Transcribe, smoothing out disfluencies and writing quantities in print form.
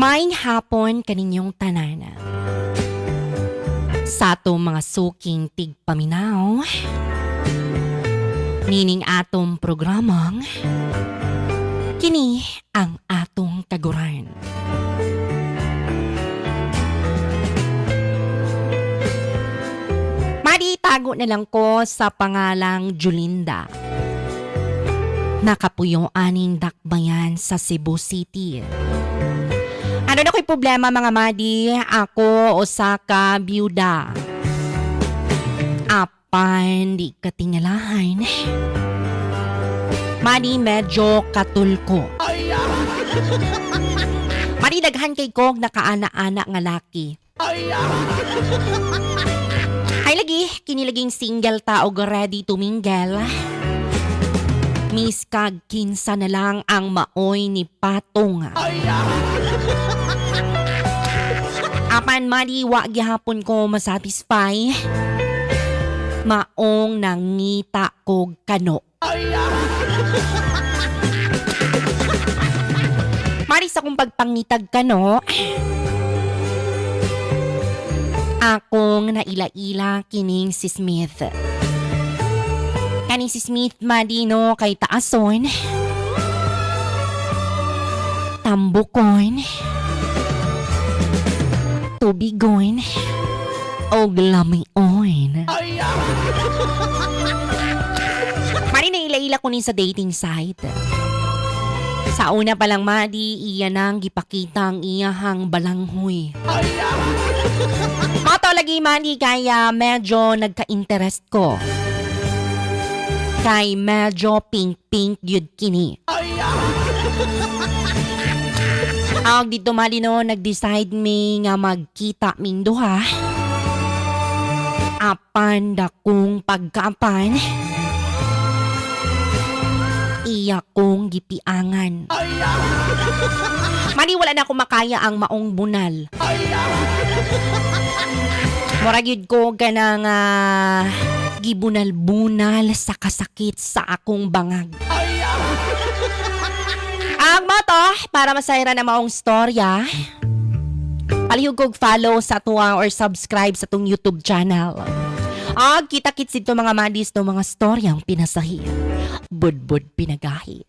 Maayong hapon kaninyong tanan. Sa atong mga suking tigpaminaw, nining atong programang, kini ang atong kaguran. Tago na lang ko sa pangalang Julinda. Nakapuyo aning dakbayan sa Cebu City. Ano na ko'y problema mga madi? Ako usa ka byuda. Apan di katingalahan. Madi medyo katulko. Madi daghan kay kog nakaana-ana nga laki. Ay lagi, kinilaging single taog ready to mingle. Miss kag kinsa na lang ang maoy ni Patong. Apan madiwa gihapon ko masatisfy. Maong nangita kog kano. Maris akong pagpangitag kano. Akong naila-ila kining si Smith. Kaning si Smith madino kay taason, tambukon, tubigon, o glamion. Mari naila-ila ko nin sa dating site. Sa una pa lang madi, iya nang gipakita ang iyahang balanghoy. Mato lagi madi kaya medyo nagka-interest ko. Kay medyo pink-pink yun kini. Ang dito madi no, nag-decide mi nga magkita ming duha. Apan dakong pagkaapan. Iya kong gipiangan. Mani wala na ako makaya ang maong bunal. Murag yun ko ganang gibunal-bunal sa kasakit sa akong bangag. Ang moto, para masayra na maong storya, palihog kog follow sa tuwang or subscribe sa tong YouTube channel. Kita-kits ito mga madis no mga storyang pinasahi. Budbud pinagahi.